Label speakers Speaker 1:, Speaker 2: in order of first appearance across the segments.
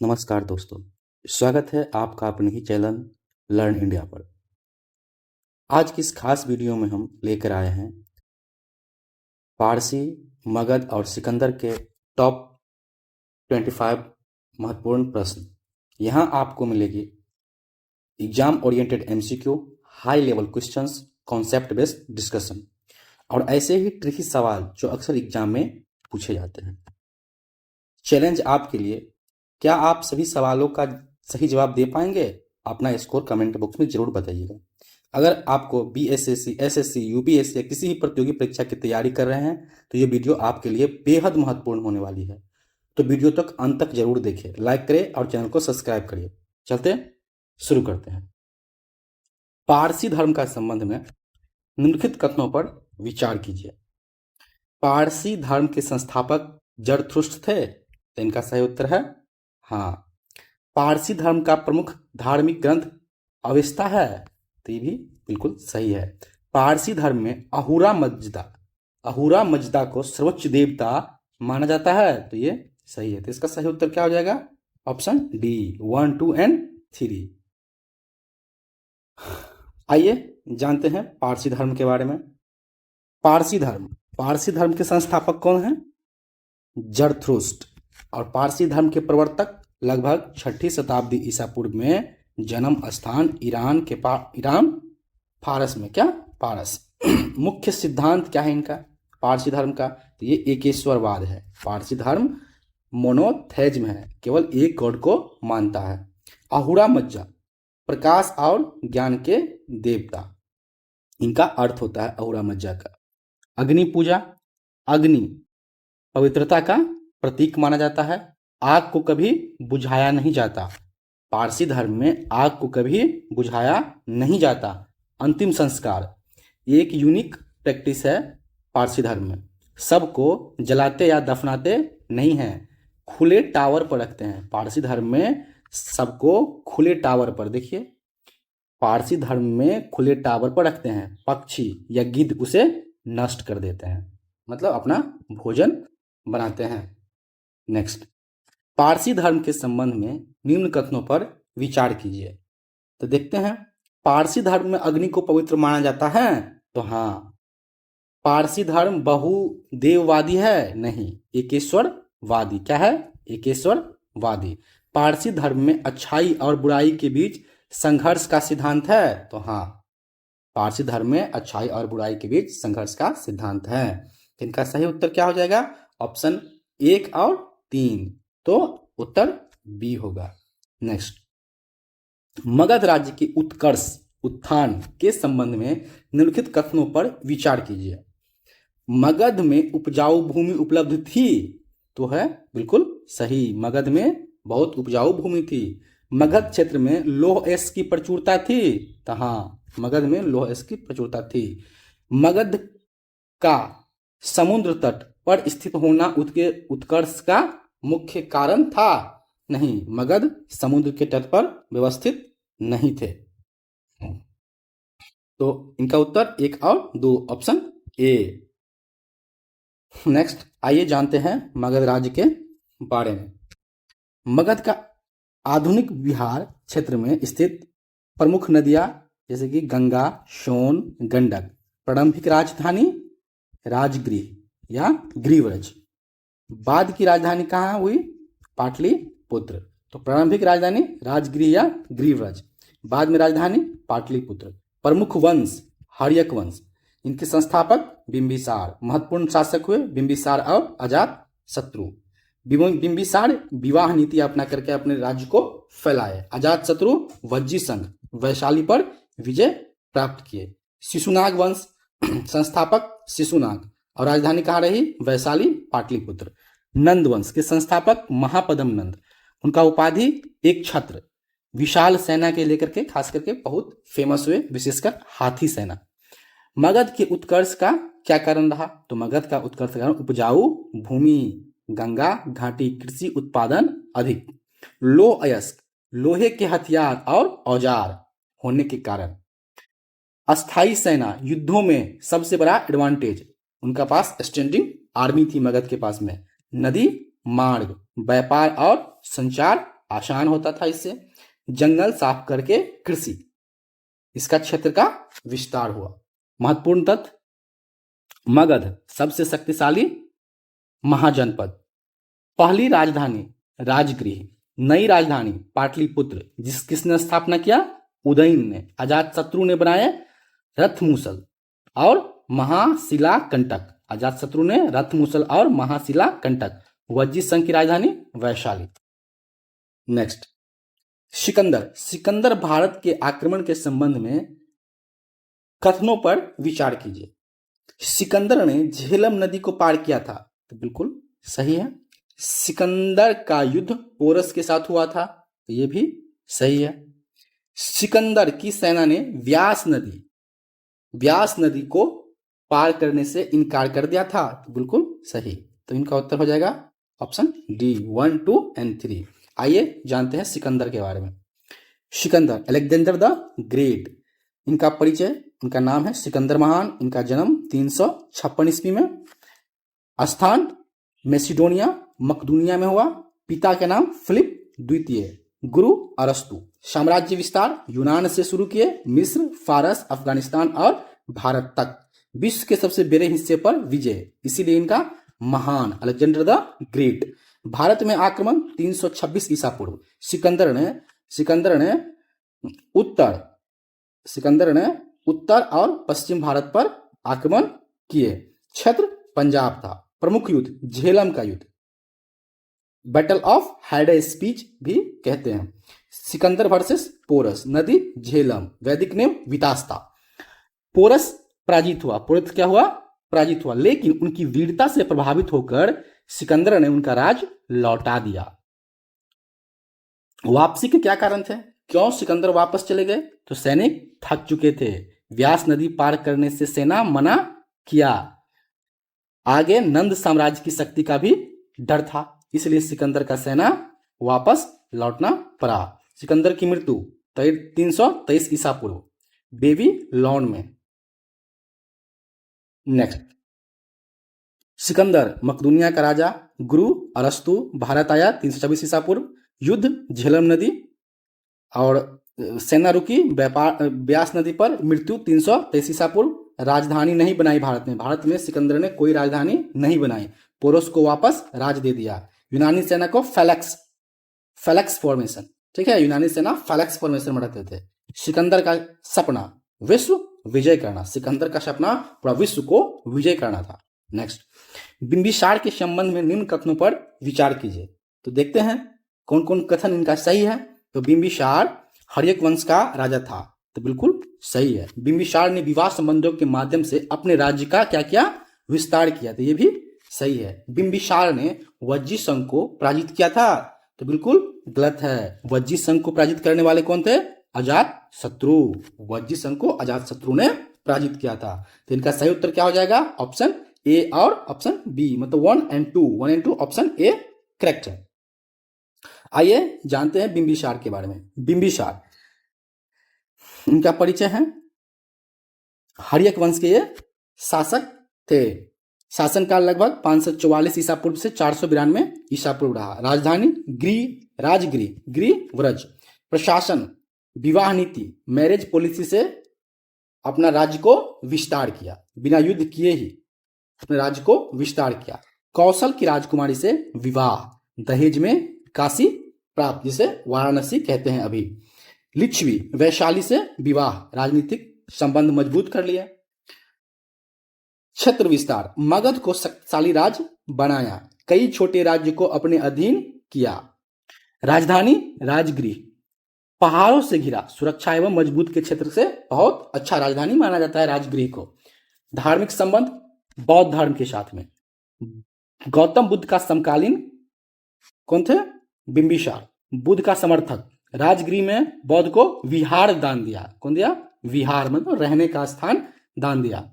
Speaker 1: नमस्कार दोस्तों, स्वागत है आपका अपने ही चैनल लर्न इंडिया पर। आज की इस खास वीडियो में हम लेकर आए हैं पारसी, मगध और सिकंदर के टॉप 25 महत्वपूर्ण प्रश्न। यहाँ आपको मिलेगी exam oriented MCQ, high level questions, concept based discussion और ऐसे ही ट्रिकी सवाल जो अक्सर एग्जाम में पूछे जाते हैं। चैलेंज आपके लिए, क्या आप सभी सवालों का सही जवाब दे पाएंगे? अपना स्कोर कमेंट बॉक्स में जरूर बताइएगा। अगर आपको बीएसएससी, एसएससी, यूपीएससी या किसी भी प्रतियोगी परीक्षा की तैयारी कर रहे हैं तो ये वीडियो आपके लिए बेहद महत्वपूर्ण होने वाली है। तो वीडियो तक अंत तक जरूर देखें, लाइक करें और चैनल को सब्सक्राइब करिए। चलते शुरू करते हैं। पारसी धर्म का संबंध में निम्नलिखित कथनों पर विचार कीजिए। पारसी धर्म के संस्थापक जरथुस्त्र थे, तो इनका सही उत्तर है हाँ। पारसी धर्म का प्रमुख धार्मिक ग्रंथ अवेस्ता है, तो ये भी बिल्कुल सही है। पारसी धर्म में अहूरा मजदा को सर्वोच्च देवता माना जाता है, तो ये सही है। तो इसका सही उत्तर क्या हो जाएगा? Option D, 1, 2 and 3। आइए जानते हैं पारसी धर्म के बारे में। पारसी धर्म के संस्थापक कौन हैं? जरथुस्त्र। और पारसी धर्म के प्रवर्तक लगभग 6ठी शताब्दी ईसा पूर्व में जन्म स्थान ईरान फारस में, क्या पारस। मुख्य सिद्धांत क्या है इनका पारसी धर्म का? तो ये एकेश्वरवाद है। पारसी धर्म मोनोथेइज्म है, केवल एक गॉड को मानता है। अहूरा मज्जा, प्रकाश और ज्ञान के देवता, इनका अर्थ होता है अहूरा मज्जा का। अग्नि पूजा, अग्नि पवित्रता का प्रतीक माना जाता है। आग को कभी बुझाया नहीं जाता। पारसी धर्म में आग को कभी बुझाया नहीं जाता। अंतिम संस्कार एक यूनिक प्रैक्टिस है पारसी धर्म में। सबको जलाते या दफनाते नहीं हैं, खुले टावर पर रखते हैं। पारसी धर्म में सबको खुले टावर पर, देखिए पारसी धर्म में खुले टावर पर रखते हैं। पक्षी या गिद्ध उसे नष्ट कर देते हैं, मतलब अपना भोजन बनाते हैं। नेक्स्ट, पारसी धर्म के संबंध में निम्न कथनों पर विचार कीजिए। तो देखते हैं, पारसी धर्म में अग्नि को पवित्र माना जाता है, तो हाँ। पारसी धर्म बहुदेववादी है? नहीं, एकेश्वरवादी। क्या है? एकेश्वरवादी। पारसी धर्म में अच्छाई और बुराई के बीच संघर्ष का सिद्धांत है, तो हाँ। पारसी धर्म में अच्छाई और बुराई के बीच संघर्ष का सिद्धांत है। इनका सही उत्तर क्या हो जाएगा? ऑप्शन 1 और 3, तो उत्तर बी होगा। नेक्स्ट, मगध राज्य के उत्थान के संबंध में निम्नलिखित कथनों पर विचार कीजिए। मगध में उपजाऊ भूमि उपलब्ध थी, तो है बिल्कुल सही। मगध में बहुत उपजाऊ भूमि थी। मगध क्षेत्र में लौह अयस्क की प्रचुरता थी, तो हाँ, मगध में लौह अयस्क की प्रचुरता थी। मगध का समुद्र तट पर स्थित होना उसके उत्कर्ष का मुख्य कारण था? नहीं, मगध समुद्र के तट पर व्यवस्थित नहीं थे। तो इनका उत्तर 1 और 2, ऑप्शन ए। नेक्स्ट, आइए जानते हैं मगध राज्य के बारे में। मगध का आधुनिक बिहार क्षेत्र में स्थित प्रमुख नदियां जैसे कि गंगा, सोन, गंडक। प्रारंभिक राजधानी राजगृह या गृहव्रज। बाद की राजधानी कहाँ हुई? पाटलिपुत्र। तो प्रारंभिक राजधानी राजगृह या गृहव्रज, बाद में राजधानी पाटलिपुत्र। प्रमुख वंश हर्यक वंश, इनके संस्थापक बिंबिसार। महत्वपूर्ण शासक हुए बिंबिसार और अजात शत्रु। बिंबिसार विवाह नीति अपना करके अपने राज्य को फैलाए। अजात शत्रु वज्जी संघ वैशाली पर विजय प्राप्त किए। शिशुनाग वंश संस्थापक शिशुनाग और राजधानी कहाँ रही? वैशाली, पाटलिपुत्र। नंद वंश के संस्थापक महापदम नंद, उनका उपाधि एक छत्र। विशाल सेना के लेकर के खास करके बहुत फेमस हुए, विशेषकर हाथी सेना। मगध के उत्कर्ष का क्या कारण रहा? तो मगध का उत्कर्ष का कारण उपजाऊ भूमि, गंगा घाटी, कृषि उत्पादन अधिक, लौह अयस्क लोहे के हथियार और औजार होने के कारण, अस्थाई सेना, युद्धों में सबसे बड़ा एडवांटेज, उनका पास स्टैंडिंग आर्मी थी मगध के पास में। नदी मार्ग, व्यापार और संचार आसान होता था इससे। जंगल साफ करके कृषि, इसका क्षेत्र का विस्तार हुआ। महत्वपूर्ण तथ्य, मगध सबसे शक्तिशाली महाजनपद, पहली राजधानी राजगृह, नई राजधानी पाटलिपुत्र, किसने स्थापना किया, उदयन ने। अजातशत्रु ने बनाए रथमूसल और महाशिला कंटक, अजातशत्रु ने रथमूसल और महाशिला कंटक। वज्जी संघ की राजधानी वैशाली। नेक्स्ट, सिकंदर। सिकंदर भारत के आक्रमण के संबंध में कथनों पर विचार कीजिए। सिकंदर ने झेलम नदी को पार किया था, तो बिल्कुल सही है। सिकंदर का युद्ध पोरस के साथ हुआ था, तो यह भी सही है। सिकंदर की सेना ने व्यास नदी को पार करने से इनकार कर दिया था, तो बिल्कुल सही। तो इनका उत्तर हो जाएगा ऑप्शन डी, 1, 2 और 3। आइए जानते हैं सिकंदर के बारे में। सिकंदर अलेक्जेंडर द ग्रेट, इनका परिचय, इनका नाम है सिकंदर महान। इनका जन्म 356 ईस्वी में, स्थान मैसिडोनिया मकदूनिया में हुआ। पिता के नाम फिलिप द्वितीय, गुरु अरस्तु। साम्राज्य विस्तार यूनान से शुरू किए, मिस्र, फारस, अफगानिस्तान और भारत तक। विश्व के सबसे बड़े हिस्से पर विजय, इसीलिए इनका महान, अलेक्जेंडर द ग्रेट। भारत में आक्रमण 326 ईसा पूर्व। सिकंदर ने उत्तर और पश्चिम भारत पर आक्रमण किए। क्षेत्र पंजाब था। प्रमुख युद्ध झेलम का युद्ध, बैटल ऑफ हैडे स्पीच भी कहते हैं। सिकंदर वर्सेस पोरस, नदी झेलम, वैदिक नेम वितास्ता। पोरस पराजित हुआ, पोरस क्या हुआ, पराजित हुआ, लेकिन उनकी वीरता से प्रभावित होकर सिकंदर ने उनका राज लौटा दिया। वापसी के क्या कारण थे, क्यों सिकंदर वापस चले गए, तो सैनिक थक चुके थे। व्यास नदी पार करने से सेना मना किया। आगे नंद साम्राज्य की शक्ति का भी डर था, इसलिए सिकंदर का सेना वापस लौटना पड़ा। सिकंदर की मृत्यु 323 ईसा पूर्व बेबीलोन में। नेक्स्ट, सिकंदर मकदूनिया का राजा, गुरु अरस्तु, भारत आया 326 ईसा पूर्व। युद्ध झेलम नदी और सेना रुकी व्यास नदी पर। मृत्यु 323 ईसा पूर्व। राजधानी नहीं बनाई भारत में सिकंदर ने कोई राजधानी नहीं बनाई। पोरस को वापस राज दे दिया। यूनानी सेना को फैलेक्स फॉर्मेशन, ठीक है, यूनानी सेना फैलेक्स फॉर्मेशन में रहते थे। सिकंदर का सपना विश्व विजय करना, सिकंदर का सपना पूरा विश्व को विजय करना था। नेक्स्ट, बिंबिसार के संबंध में निम्न कथनों पर विचार कीजिए। तो देखते हैं कौन कौन कथन इनका सही है। तो बिंबिसार हर्यक वंश का राजा था, तो बिल्कुल सही है। बिंबिसार ने विवाह संबंधों के माध्यम से अपने राज्य का क्या किया, विस्तार किया, तो ये भी सही है। बिंबिसार ने वज्जी संघ को पराजित किया था, तो बिल्कुल गलत है। वज्जी संघ को पराजित करने वाले कौन थे, अजातशत्रु। वज्जी संघ को अजातशत्रु ने पराजित किया था। तो इनका सही उत्तर क्या हो जाएगा, ऑप्शन ए और ऑप्शन बी, मतलब 1 और 2 ऑप्शन ए करेक्ट है। आइए जानते हैं बिंबिसार के बारे में। बिंबिसार, इनका परिचय है, हर्यक वंश के ये शासक थे। शासनकाल लगभग 544 ईसा पूर्व से 492 ईसा पूर्व रहा। राजधानी गृह व्रज। प्रशासन, विवाह नीति, मैरिज पॉलिसी से अपना राज्य को विस्तार किया, बिना युद्ध किए ही अपने राज्य को विस्तार किया। कौशल की राजकुमारी से विवाह, दहेज में काशी प्राप्त, जिसे वाराणसी कहते हैं अभी। लिच्छवी वैशाली से विवाह, राजनीतिक संबंध मजबूत कर लिए। क्षेत्र विस्तार, मगध को शक्तिशाली राज्य बनाया, कई छोटे राज्य को अपने अधीन किया। राजधानी राजगृह, पहाड़ों से घिरा, सुरक्षा एवं मजबूत के क्षेत्र से बहुत अच्छा राजधानी माना जाता है राजगृह को। धार्मिक संबंध बौद्ध धर्म के साथ में। गौतम बुद्ध का समकालीन कौन थे, बिंबिसार। बुद्ध का समर्थक, राजगृह में बौद्ध को विहार दान दिया। कौन दिया, विहार, मतलब रहने का स्थान दान दिया।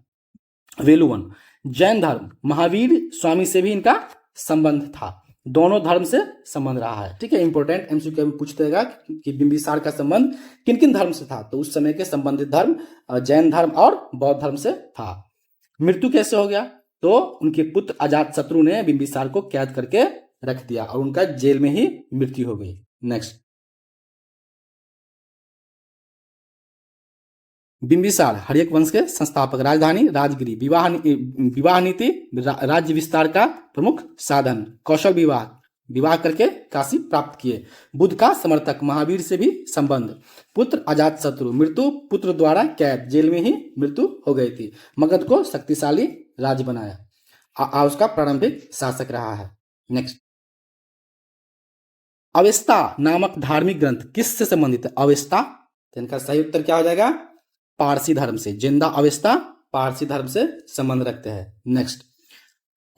Speaker 1: वेलुवन। जैन धर्म, महावीर स्वामी से भी इनका संबंध था। दोनों धर्म से संबंध रहा है, ठीक है। इंपॉर्टेंट एमसीक्यू में पूछतेगा कि बिंबिसार का संबंध किन किन धर्म से था, तो उस समय के संबंधित धर्म जैन धर्म और बौद्ध धर्म से था। मृत्यु कैसे हो गया, तो उनके पुत्र अजातशत्रु ने बिंबिसार को कैद करके रख दिया और उनका जेल में ही मृत्यु हो गई। नेक्स्ट, बिंबिसार हर्यक वंश के संस्थापक, राजधानी राजगिरी, विवाह नीति राज्य विस्तार का प्रमुख साधन, कौशल विवाह, विवाह करके काशी प्राप्त किए, बुद्ध का समर्थक, महावीर से भी संबंध, पुत्र अजात शत्रु, मृत्यु पुत्र द्वारा कैद, जेल में ही मृत्यु हो गई थी, मगध को शक्तिशाली राज्य बनाया, उसका प्रारंभिक शासक रहा है। नेक्स्ट, अवेस्ता नामक धार्मिक ग्रंथ किससे संबंधित है? अवेस्ता, तो इनका सही उत्तर क्या हो जाएगा? पारसी धर्म से। जिंदा अवेस्ता पारसी धर्म से संबंध रखते हैं। नेक्स्ट,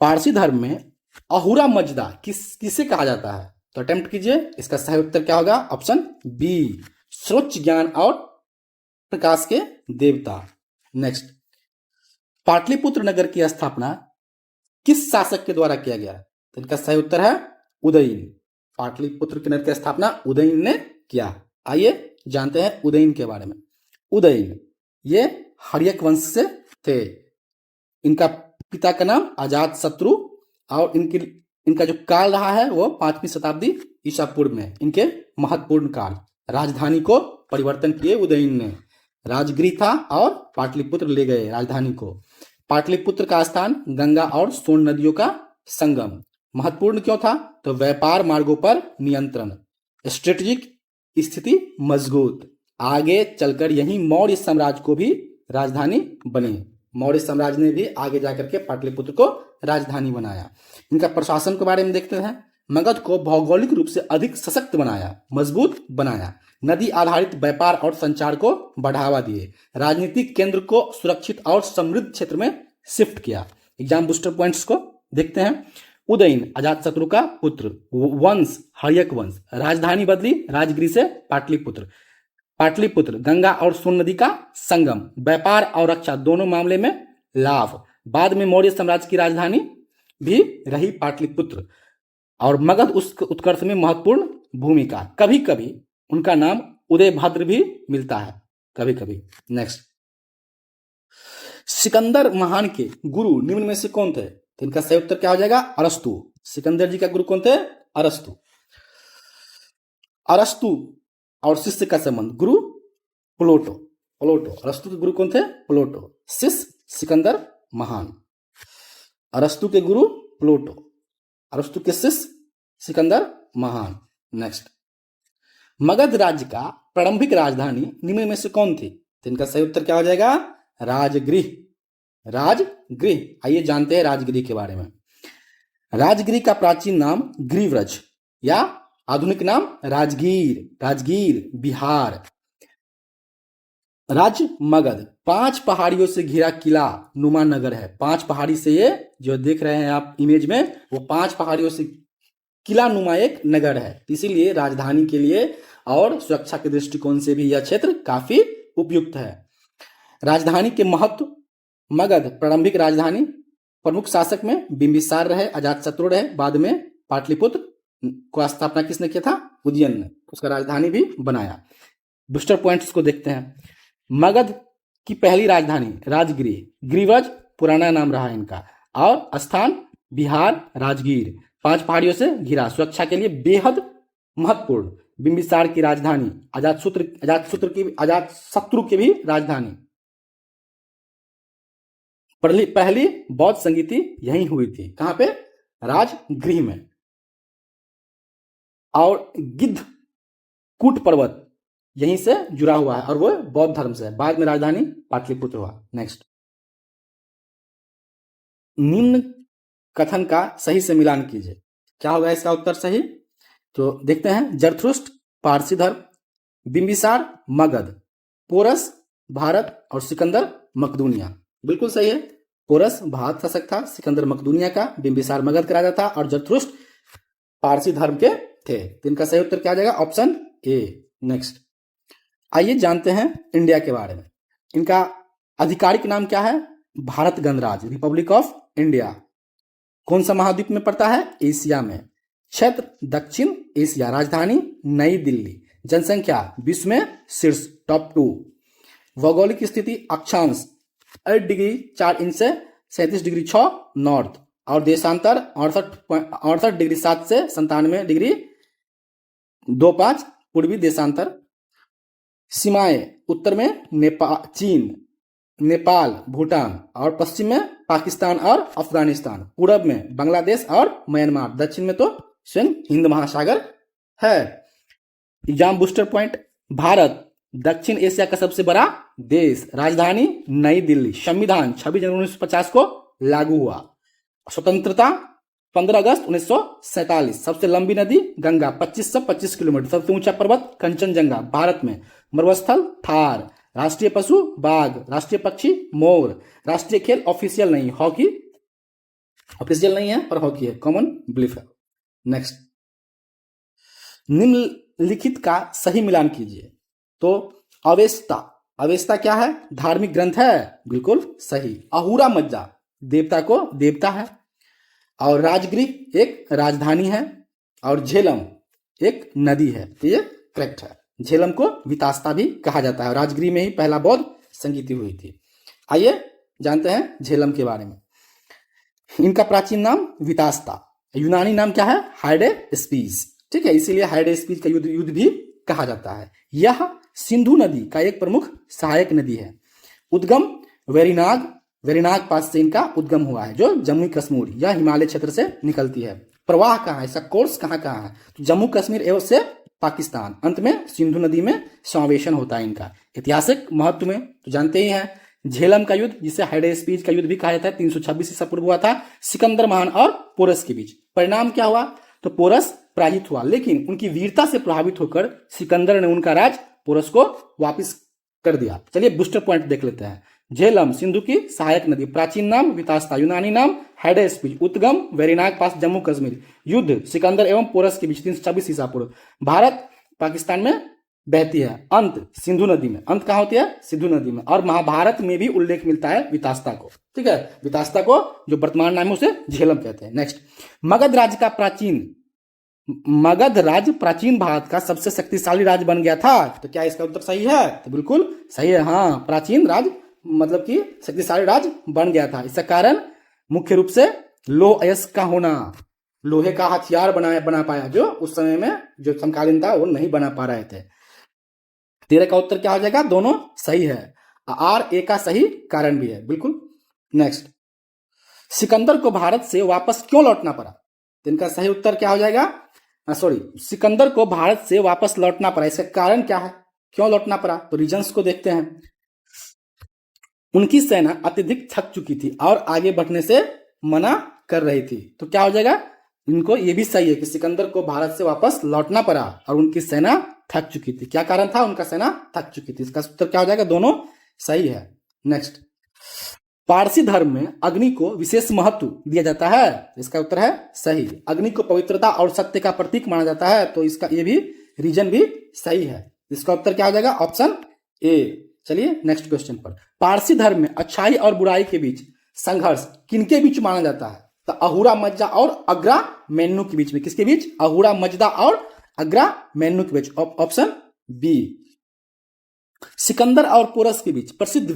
Speaker 1: पारसी धर्म में अहुरा मजदा किसे कहा जाता है? तो अटेम्प्ट कीजिए, इसका सही उत्तर क्या होगा? ऑप्शन बी, स्वच्छ ज्ञान और प्रकाश के देवता। नेक्स्ट, पाटलिपुत्र नगर की स्थापना किस शासक के द्वारा किया गया? तो इनका सही उत्तर है उदयन। पाटलिपुत्र नगर की स्थापना उदयन ने किया। आइए जानते हैं उदयन के बारे में। उदयन ये हर्यक वंश से थे। इनका पिता का नाम अजात शत्रु और इनका जो काल रहा है वो 5वीं शताब्दी ईसा पूर्व में। इनके महत्वपूर्ण काल, राजधानी को परिवर्तन किए उदयन ने। राजगृह था और पाटलिपुत्र ले गए राजधानी को। पाटलिपुत्र का स्थान गंगा और सोन नदियों का संगम। महत्वपूर्ण क्यों था? तो व्यापार मार्गों पर नियंत्रण, स्ट्रेटेजिक स्थिति मजबूत। आगे चलकर यही मौर्य साम्राज्य को भी राजधानी बने। मौर्य साम्राज्य ने भी आगे जाकर के पाटलिपुत्र को राजधानी बनाया। इनका प्रशासन के बारे में देखते हैं। मगध को भौगोलिक रूप से अधिक सशक्त बनाया, मजबूत बनाया। नदी आधारित व्यापार और संचार को बढ़ावा दिए। राजनीतिक केंद्र को सुरक्षित और समृद्ध क्षेत्र में शिफ्ट किया। एग्जाम बूस्टर पॉइंट्स को देखते हैं। उदयन अजातशत्रु का पुत्र, वंश हर्यक वंश, राजधानी बदली राजगिरी से पाटलिपुत्र। पाटलिपुत्र गंगा और सोन नदी का संगम, व्यापार और रक्षा दोनों मामले में लाभ। बाद में मौर्य साम्राज्य की राजधानी भी रही पाटलिपुत्र और मगध उस उत्कर्ष में महत्वपूर्ण भूमिका। कभी कभी उनका नाम उदयभद्र भी मिलता है, कभी कभी। नेक्स्ट, सिकंदर महान के गुरु निम्न में से कौन थे? तो इनका सही उत्तर क्या हो जाएगा? अरस्तु। सिकंदर जी का गुरु कौन थे? अरस्तु। अरस्तु और शिष्य का संबंध, गुरु प्लेटो। अरस्तु के गुरु कौन थे? प्लेटो। शिष्य सिकंदर महान। अरस्तु के गुरु प्लेटो, अरस्तु के शिष्य सिकंदर महान। नेक्स्ट, मगध राज्य का प्रारंभिक राजधानी निम्न में से कौन थी? तो इनका सही उत्तर क्या हो जाएगा? राजगृह। राजगृह। आइए जानते हैं राजगृह के बारे में। राजगृह का प्राचीन नाम गिरिव्रज या आधुनिक नाम राजगीर बिहार। राज्य मगध 5 पहाड़ियों से घिरा किला नुमा नगर है। 5 पहाड़ी से ये जो देख रहे हैं आप इमेज में, वो 5 पहाड़ियों से किला नुमा एक नगर है। इसीलिए राजधानी के लिए और सुरक्षा के दृष्टिकोण से भी यह क्षेत्र काफी उपयुक्त है। राजधानी के महत्व, मगध प्रारंभिक राजधानी, प्रमुख शासक में बिंबिसार रहे, अजातशत्रु रहे, बाद में पाटलिपुत्र को स्थापना किसने किया था? उदयन ने, उसका राजधानी भी बनाया। बूस्टर पॉइंट्स को देखते हैं। मगध की पहली राजधानी राजगिरी, गिरिव्रज पुराना नाम रहा इनका, और स्थान बिहार राजगीर, 5 पहाड़ियों से घिरा, सुरक्षा के लिए बेहद महत्वपूर्ण। बिंबिसार की राजधानी, अजातशत्रु की भी राजधानी। पहली बौद्ध संगीति यहीं हुई थी। कहां पे? राजगृह में। और गिद्ध कूट पर्वत यहीं से जुड़ा हुआ है और वो बौद्ध धर्म से है। बाद में राजधानी पाटलिपुत्र हुआ। नेक्स्ट, निम्न कथन का सही से मिलान कीजिए। क्या होगा इसका उत्तर सही? तो देखते हैं। जरथुस्त्र पारसी धर्म, बिंबिसार मगध, पोरस भारत और सिकंदर मकदूनिया। बिल्कुल सही है। पोरस भारत शासक था, सिकंदर मकदूनिया का, बिंबिसार मगध का राजा था और जरथुस्त्र पारसी धर्म के थे। तो इनका सही उत्तर क्या आ जाएगा? Option A. नेक्स्ट, आइए जानते हैं इंडिया के बारे में। इनका आधिकारिक नाम क्या है? भारत गणराज्य, रिपब्लिक ऑफ इंडिया। कौन सा महाद्वीप में पड़ता है? एशिया में। क्षेत्र दक्षिण एशिया, राजधानी नई दिल्ली, जनसंख्या विश्व में शीर्ष टॉप 2। भौगोलिक स्थिति अक्षांश 8 डिग्री 4 इंच से 37 डिग्री 6 नॉर्थ और देशांतर 68 डिग्री 7 से 97 डिग्री 2-5 पूर्वी देशांतर, सीमाएं उत्तर में चीन, नेपाल, भूटान और पश्चिम में पाकिस्तान और अफगानिस्तान, पूरब में बांग्लादेश और म्यांमार, दक्षिण में तो स्वयं हिंद महासागर है। एग्जाम बूस्टर पॉइंट, भारत दक्षिण एशिया का सबसे बड़ा देश, राजधानी नई दिल्ली, संविधान 26 जनवरी 1950 को लागू हुआ, स्वतंत्रता 15 अगस्त 1947, सबसे लंबी नदी गंगा 2525 किलोमीटर, सबसे ऊंचा पर्वत कंचनजंगा, भारत में मरुस्थल थार, राष्ट्रीय पशु बाघ, राष्ट्रीय पक्षी मोर, राष्ट्रीय खेल ऑफिशियल नहीं, हॉकी ऑफिशियल नहीं है पर हॉकी है, कॉमन बिलीफ है। नेक्स्ट, निम्नलिखित का सही मिलान कीजिए। तो अवेस्ता, अवेस्ता क्या है? धार्मिक ग्रंथ है, बिल्कुल सही। अहूरा मज्जा देवता को देवता है, और राजगृह एक राजधानी है, और झेलम एक नदी है, तो ये करेक्ट है। झेलम को वितास्ता भी कहा जाता है, राजगृह में ही पहला बौद्ध संगीति हुई थी। आइए जानते हैं झेलम के बारे में। इनका प्राचीन नाम वितास्ता, यूनानी नाम क्या है? हाइडेस्पीस, ठीक है, इसीलिए हाइडेस्पीस का युद्ध भी कहा जाता है। यह सिंधु नदी का एक प्रमुख सहायक नदी है। उद्गम वेरिनाग पास से इनका उद्गम हुआ है, जो जम्मू कश्मीर या हिमालय क्षेत्र से निकलती है। प्रवाह कहाँ है, इसका कोर्स कहाँ कहाँ है? तो जम्मू कश्मीर एवं से पाकिस्तान, अंत में सिंधु नदी में समावेशन होता है इनका। ऐतिहासिक महत्व में तो जानते ही हैं, झेलम का युद्ध, जिसे हाइडेस्पीस का युद्ध भी कहा जाता है, 326 ईसा पूर्व हुआ था सिकंदर महान और पोरस के बीच। परिणाम क्या हुआ? तो पोरस पराजित हुआ, लेकिन उनकी वीरता से प्रभावित होकर सिकंदर ने उनका राज पोरस को वापस कर दिया। चलिए बूस्टर पॉइंट देख लेते हैं। झेलम सिंधु की सहायक नदी, प्राचीन नाम वितास्ता, यूनानी नाम हाइडेस्पीस, उद्गम वेरिनाग पास जम्मू कश्मीर, युद्ध सिकंदर एवं पोरस के बीच 326 ईसा पूर्व, भारत पाकिस्तान में बहती है, अंत सिंधु नदी में। अंत कहाँ होती है? सिंधु नदी में। और महाभारत में भी उल्लेख मिलता है वितास्ता को, ठीक है, वितास्ता को जो वर्तमान नाम है उसे झेलम कहते हैं। नेक्स्ट, मगध राज्य प्राचीन भारत का सबसे शक्तिशाली राज्य बन गया था। तो क्या इसका उत्तर सही है? तो बिल्कुल सही है, हाँ, प्राचीन राज्य मतलब कि शक्तिशाली राज्य बन गया था। इसका कारण मुख्य रूप से लौह अयस्क का होना, लोहे का हथियार बना पाया, जो उस समय में जो समकालीन था वो नहीं बना पा रहे थे। 13 का उत्तर क्या हो जाएगा? दोनों सही है, आर ए का सही कारण भी है, बिल्कुल। नेक्स्ट, सिकंदर को भारत से वापस क्यों लौटना पड़ा? तो इनका सही उत्तर क्या हो जाएगा? सिकंदर को भारत से वापस लौटना पड़ा, इसका कारण क्या है, क्यों लौटना पड़ा? तो रीजंस को देखते हैं। उनकी सेना अत्यधिक थक चुकी थी और आगे बढ़ने से मना कर रही थी। तो क्या हो जाएगा? इनको ये भी सही है कि सिकंदर को भारत से वापस लौटना पड़ा और उनकी सेना थक चुकी थी। क्या कारण था? उनका सेना थक चुकी थी। इसका उत्तर क्या हो जाएगा? दोनों सही है। नेक्स्ट, पारसी धर्म में अग्नि को विशेष महत्व दिया जाता है। इसका उत्तर है सही। अग्नि को पवित्रता और सत्य का प्रतीक माना जाता है, तो इसका ये भी रीजन भी सही है। इसका उत्तर क्या हो जाएगा? Option A. चलिए नेक्स्ट क्वेश्चन पर। पारसी धर्म में अच्छाई और बुराई के बीच संघर्ष किनके बीच माना जाता है? तो अहूरा मज्जा और अग्रा मेन्नु के बीच में। किसके बीच? अहूरा मज्दा और अग्रा मेन्नु के बीच, ऑप्शन बी। सिकंदर और पोरस के बीच प्रसिद्ध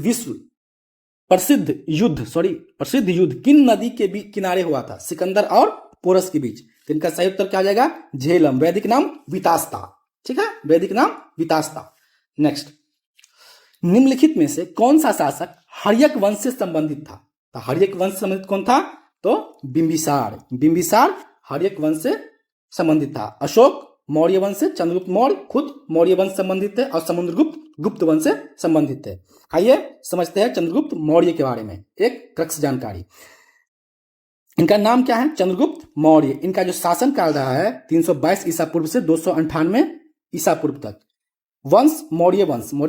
Speaker 1: युद्ध किन नदी के बीच किनारे हुआ था? सिकंदर और पोरस के बीच। तो इनका सही उत्तर क्या हो जाएगा? झेलम, वैदिक नाम वितास्ता, ठीक है, वैदिक नाम वितास्ता। नेक्स्ट, निम्नलिखित में से कौन सा शासक हर्यक वंश से संबंधित था? तो हर्यक वंश से संबंधित कौन था? तो बिंबिसार हर्यक वंश से संबंधित था। अशोक मौर्य वंश से, चंद्रगुप्त मौर्य खुद मौर्य वंश संबंधित थे, और समुद्रगुप्त गुप्त वंश से संबंधित थे। आइए समझते हैं चंद्रगुप्त मौर्य के बारे में एक क्रक्स जानकारी। इनका नाम क्या है? चंद्रगुप्त मौर्य। इनका जो शासन काल रहा है 322 ईसा पूर्व से 298 ईसा पूर्व तक। वंश मौर्य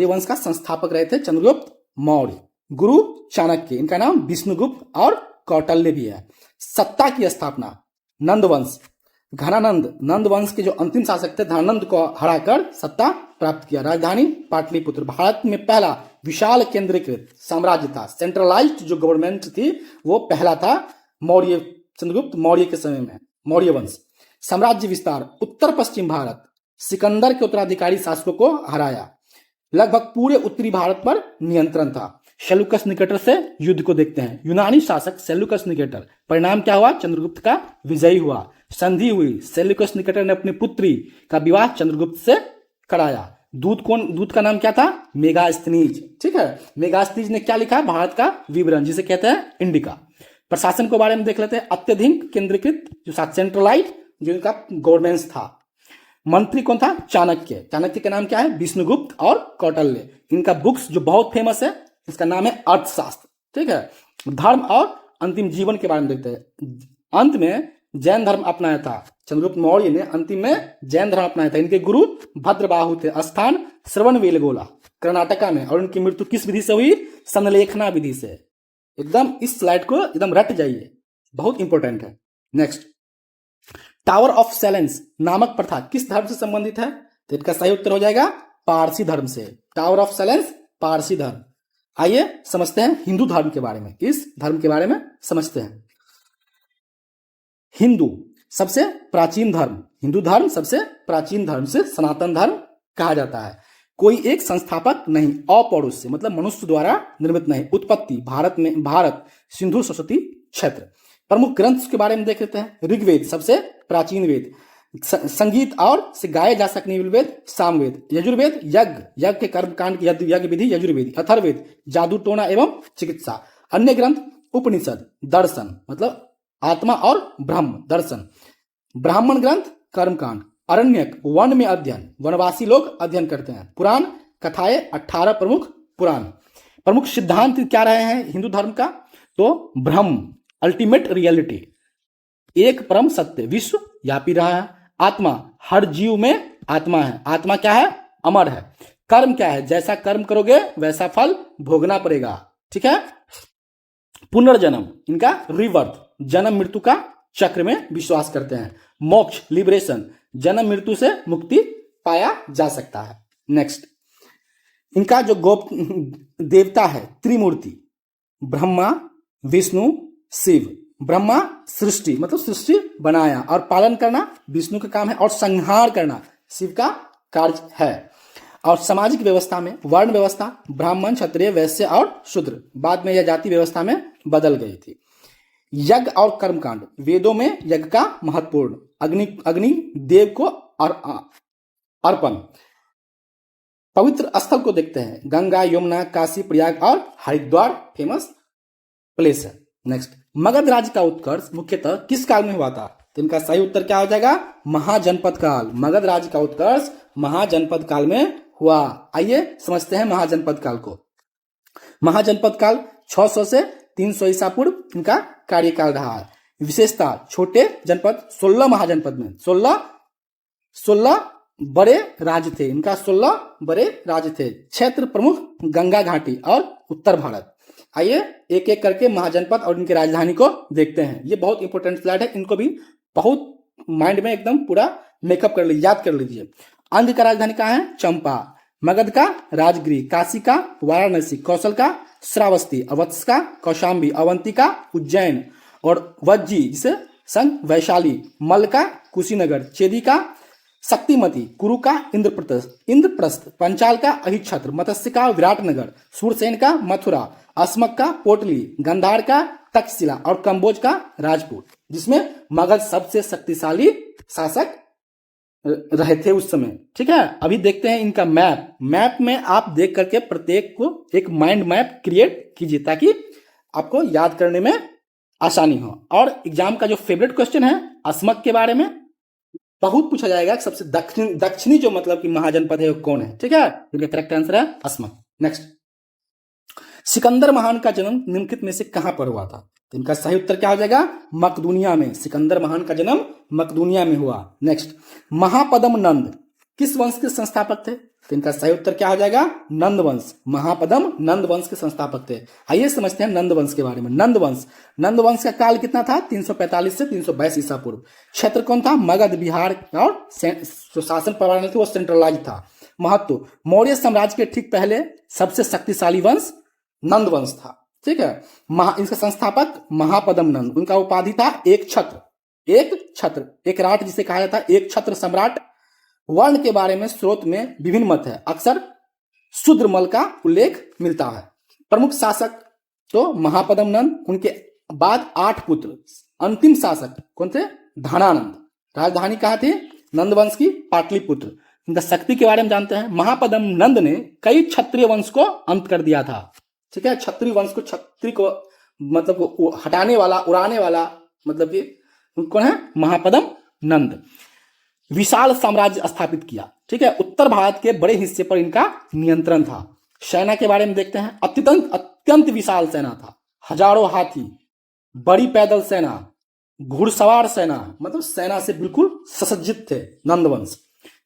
Speaker 1: वंश का संस्थापक रहे थे चंद्रगुप्त मौर्य। गुरु चाणक्य, इनका नाम विष्णुगुप्त और कौटल्य भी है। सत्ता की स्थापना नंदवंश, नंद वंश के जो अंतिम शासक थे धनानंद को हराकर सत्ता प्राप्त किया। राजधानी पाटलिपुत्र, भारत में पहला विशाल केंद्रीकृत साम्राज्य था। सेंट्रलाइज्ड जो गवर्नमेंट थी वो पहला था मौर्य, चंद्रगुप्त मौर्य के समय में, मौर्य वंश। साम्राज्य विस्तार, उत्तर पश्चिम भारत, सिकंदर के उत्तराधिकारी शासकों को हराया। लगभग पूरे उत्तरी भारत पर नियंत्रण था। सेल्यूकस निकेटर से युद्ध को देखते हैं। यूनानी शासक सेल्यूकस निकेटर, परिणाम क्या हुआ? चंद्रगुप्त का विजयी हुआ। संधि हुई, सेल्यूकस निकेटर ने अपनी पुत्री का विवाह चंद्रगुप्त से कराया। दूत का नाम क्या था? मेगास्थनीज। ठीक है, मेगास्थनीज ने क्या लिखा? भारत का विवरण, जिसे कहते हैं इंडिका। प्रशासन के बारे में देख लेते हैं। अत्यधिक केंद्रीकृत, जो सेंट्रलाइज जो इनका गवर्नेंस था। मंत्री कौन था? चाणक्य। चाणक्य का नाम क्या है? विष्णुगुप्त और कौटिल्य। इनका बुक्स जो बहुत फेमस है, इसका नाम है अर्थशास्त्र। ठीक है, धर्म और अंतिम जीवन के बारे में देखते हैं। अंत में जैन धर्म अपनाया था चंद्रगुप्त मौर्य ने, अंतिम में जैन धर्म अपनाया था। इनके गुरु भद्रबाहु थे। स्थान श्रवणबेलगोला कर्नाटका में, और इनकी मृत्यु किस विधि से हुई? संलेखना विधि से। एकदम इस स्लाइड को एकदम रट जाइए, बहुत इंपॉर्टेंट है। नेक्स्ट, टावर ऑफ साइलेंस नामक प्रथा किस धर्म से संबंधित है? तो इसका सही उत्तर हो जाएगा पारसी धर्म से। टावर ऑफ साइलेंस पारसी धर्म। आइए समझते हैं हिंदू धर्म के बारे में। इस धर्म के बारे में समझते हैं। हिंदू सबसे प्राचीन धर्म, हिंदू धर्म सबसे प्राचीन धर्म से सनातन धर्म कहा जाता है। कोई एक संस्थापक नहीं, अपौरुष से मतलब मनुष्य द्वारा निर्मित नहीं। उत्पत्ति भारत सिंधु सरस्वती क्षेत्र। प्रमुख ग्रंथ के बारे में देख लेते हैं। ऋग्वेद सबसे प्राचीन वेद, संगीत और से गाए जा सकने वाले वेद सामवेद। यजुर्वेद यज्ञ के कर्मकांड की यज्ञ विधि यजुर्वेद। अथर्ववेद जादू टोना एवं चिकित्सा। अन्य ग्रंथ उपनिषद दर्शन मतलब आत्मा और ब्रह्म दर्शन। ब्राह्मण ग्रंथ कर्मकांड। अरण्यक वन में अध्ययन, वनवासी लोग अध्ययन करते हैं। पुराण कथाएं 18 प्रमुख पुराण। प्रमुख सिद्धांत क्या रहे हैं हिंदू धर्म का? तो ब्रह्म अल्टीमेट रियलिटी, एक परम सत्य विश्व व्यापी रहा है। आत्मा हर जीव में आत्मा है, आत्मा क्या है? अमर है। कर्म क्या है? जैसा कर्म करोगे वैसा फल भोगना पड़ेगा। ठीक है। पुनर्जन्म इनका रिवर्थ, जन्म मृत्यु का चक्र में विश्वास करते हैं। मोक्ष लिबरेशन, जन्म मृत्यु से मुक्ति पाया जा सकता है। नेक्स्ट, इनका जो देवता है त्रिमूर्ति, ब्रह्मा विष्णु शिव। ब्रह्मा सृष्टि मतलब सृष्टि बनाया और पालन करना विष्णु का काम है, और संहार करना शिव का कार्य है। और सामाजिक व्यवस्था में वर्ण व्यवस्था ब्राह्मण क्षत्रिय वैश्य और शूद्र, बाद में यह जाति व्यवस्था में बदल गई थी। यज्ञ और कर्मकांड, वेदों में यज्ञ का महत्वपूर्ण, अग्नि देव को अर्पण। पवित्र स्थल को देखते हैं, गंगा यमुना काशी प्रयाग और हरिद्वार फेमस प्लेस है। नेक्स्ट, मगध राज्य का उत्कर्ष मुख्यतः किस काल में हुआ था? तो इनका सही उत्तर क्या हो जाएगा? महाजनपद काल। मगध राज्य का उत्कर्ष महाजनपद काल में हुआ। आइए समझते हैं महाजनपद काल को। महाजनपद काल 600 से 300 ईसा पूर्व इनका कार्यकाल रहा है। विशेषता छोटे जनपद, 16 महाजनपद में 16 बड़े राज्य थे। इनका 16 बड़े राज्य थे। क्षेत्र प्रमुख गंगा घाटी और उत्तर भारत। आइए एक एक करके महाजनपद और इनकी राजधानी को देखते हैं। ये बहुत इंपॉर्टेंट स्लाइड है, इनको भी बहुत माइंड में एकदम पूरा मेकअप कर लीजिए, याद कर लीजिए। अंग का राजधानी कहाँ है? चंपा। मगध का राजगृह, काशी का वाराणसी, कौशल का श्रावस्ती, अवत्स का कौशाम्बी, अवंती का उज्जैन, और वज्जी जिसे संग वैशाली, मल का कुशीनगर, चेदी का शक्तिमती, कुरु का इंद्रप्रस्थ, पंचाल का अहिच्छत्र, मत्स्य का विराटनगर, सूरसेन का मथुरा, अस्मक का पोटली, गंधार का तक्षशिला और कंबोज का राजपूत, जिसमें मगध सबसे शक्तिशाली शासक रहे थे उस समय। ठीक है, अभी देखते हैं इनका मैप में आप देख करके प्रत्येक को एक माइंड मैप क्रिएट कीजिए ताकि आपको याद करने में आसानी हो। और एग्जाम का जो फेवरेट क्वेश्चन है अस्मक के बारे में बहुत पूछा जाएगा, सबसे दक्षिणी जो मतलब कि महाजनपद है वो कौन है। ठीक है, इनका करेक्ट आंसर है अस्मक। नेक्स्ट, सिकंदर महान का जन्म निम्नलिखित में से कहां पर हुआ था? तो इनका सही उत्तर क्या हो जाएगा? मकदूनिया में। सिकंदर महान का जन्म मकदूनिया में हुआ। नेक्स्ट, महापद्म नंद किस वंश के संस्थापक थे? तो इनका सही उत्तर क्या हो जाएगा? नंद वंश। महापद्म नंद वंश के संस्थापक थे। आइए समझते हैं नंद वंश के बारे में। नंद वंश का काल कितना था? 345 से 322 ईसा पूर्व। क्षेत्र कौन था? मगध, बिहार, और जो शासन प्रणाली थी वो सेंट्रलाइज था। महत्व, मौर्य साम्राज्य के ठीक पहले सबसे शक्तिशाली वंश नंद वंश था। ठीक है, इनका संस्थापक महापद्म नंद। उनका उपाधि था एक छत्र, एक राट जिसे कहा जाता है, एक छत्र सम्राट। वर्ण के बारे में स्रोत में विभिन्न मत है, अक्सर शूद्रमल का उल्लेख मिलता है। प्रमुख शासक तो महापद्म नंद, उनके बाद 8 पुत्र। अंतिम शासक कौन थे? धनानंद। राजधानी कहाँ थी नंदवंश की? पाटलिपुत्र। इनका शक्ति के बारे में जानते हैं। महापद्म नंद ने कई क्षत्रिय वंश को अंत कर दिया था। ठीक है, क्षत्रिय वंश को, क्षत्रिय को मतलब हटाने वाला, उड़ाने वाला, मतलब कि कौन है? महापद्म नंद। विशाल साम्राज्य स्थापित किया। ठीक है, उत्तर भारत के बड़े हिस्से पर इनका नियंत्रण था। सेना के बारे में देखते हैं। अत्यंत विशाल सेना था, हजारों हाथी, बड़ी पैदल सेना, घुड़सवार सेना, मतलब सेना से बिल्कुल सुसज्जित थे नंदवंश।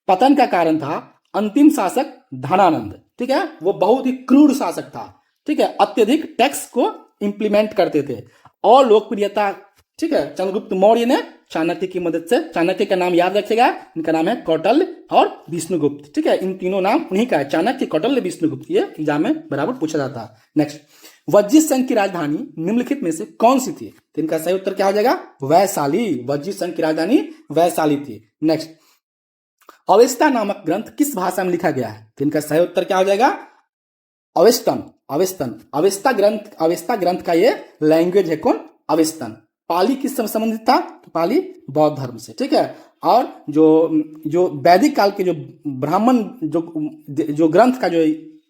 Speaker 1: पतन का कारण था अंतिम शासक धनानंद। ठीक है, वो बहुत ही क्रूर शासक था। ठीक है, अत्यधिक टैक्स को इंप्लीमेंट करते थे और लोकप्रियता, ठीक है, चंद्रगुप्त मौर्य ने चाणक्य की मदद से, चाणक्य का नाम याद रखेगा, इनका नाम है कौटिल्य और विष्णुगुप्त। ठीक है, इन तीनों नाम उन्हीं का है, चाणक्य, कौटिल्य, विष्णुगुप्त। ये एग्जाम में बराबर पूछा जाता है। नेक्स्ट, वज्जित संघ की राजधानी निम्नलिखित में से कौन सी थी? तो इनका सही उत्तर क्या हो जाएगा? वैशाली। वज्जित संघ की राजधानी वैशाली थी। नेक्स्ट, अवेस्ता नामक ग्रंथ किस भाषा में लिखा गया है? तो इनका सही उत्तर क्या हो जाएगा? अवेस्तन। अवेस्तन, अवेस्ता ग्रंथ का ये लैंग्वेज है कौन? अवेस्तन। पाली किससे संबंधित था? तो पाली बौद्ध धर्म से। ठीक है, और जो वैदिक काल के जो ब्राह्मण जो ग्रंथ का जो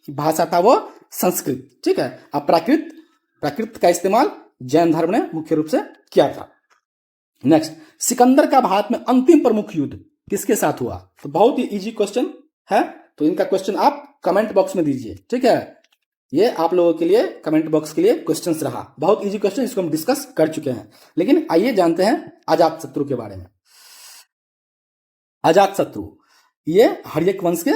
Speaker 1: भाषा था वो संस्कृत। ठीक है, अब प्राकृत का इस्तेमाल जैन धर्म ने मुख्य रूप से किया था। नेक्स्ट, सिकंदर का भारत में अंतिम प्रमुख युद्ध किसके साथ हुआ? तो बहुत ही इजी क्वेश्चन है, तो इनका क्वेश्चन आप कमेंट बॉक्स में दीजिए। ठीक है, ये आप लोगों के लिए, कमेंट बॉक्स के लिए क्वेश्चंस रहा। बहुत इजी क्वेश्चन, इसको हम डिस्कस कर चुके हैं। लेकिन आइए जानते हैं अजातशत्रु के बारे में। अजातशत्रु ये हर्यक वंश के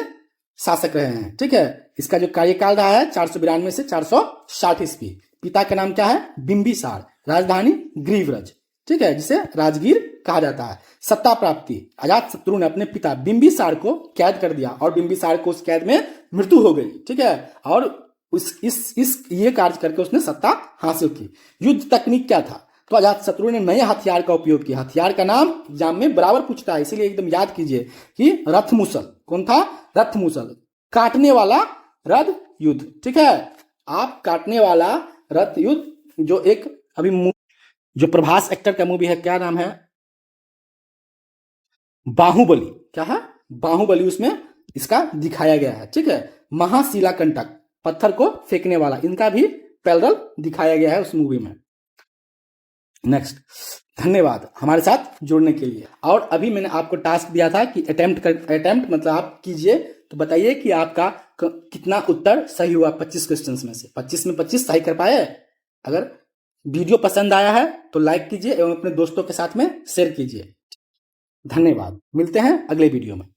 Speaker 1: शासक रहे हैं। ठीक है, इसका जो कार्यकाल रहा है 492 से 460 ईस्वी। पिता का नाम क्या है? बिंबिसार। राजधानी ग्रीवरज। ठीक है, जिसे राजगीर कहा जाता है। सत्ता प्राप्ति, अजातशत्रु ने अपने पिता बिंबिसार को कैद कर दिया और बिंबिसार को उस कैद में मृत्यु हो गई। ठीक है, और ये कार्य करके उसने सत्ता हासिल की। युद्ध तकनीक क्या था? तो अजातशत्रु ने नए हथियार का उपयोग किया। हथियार का नाम एग्जाम में बराबर पूछता है, इसीलिए एकदम याद कीजिए कि रथमुसल। कौन था? रथमुसल। काटने वाला रथ युद्ध। ठीक है, आप काटने वाला रथ युद्ध, जो एक अभी जो प्रभास एक्टर का मूवी है, क्या नाम है? बाहुबली। क्या है? बाहुबली। उसमें इसका दिखाया गया है। ठीक है, महाशिला कंटक, पत्थर को फेंकने वाला, इनका भी पैरेलल दिखाया गया है उस मूवी में। नेक्स्ट, धन्यवाद हमारे साथ जुड़ने के लिए। और अभी मैंने आपको टास्क दिया था कि अटेम्प्ट मतलब आप कीजिए, तो बताइए कि आपका कितना उत्तर सही हुआ 25 क्वेश्चंस में से। 25 में 25 सही कर पाए? अगर वीडियो पसंद आया है तो लाइक कीजिए एवं अपने दोस्तों के साथ में शेयर कीजिए। धन्यवाद, मिलते हैं अगले वीडियो में।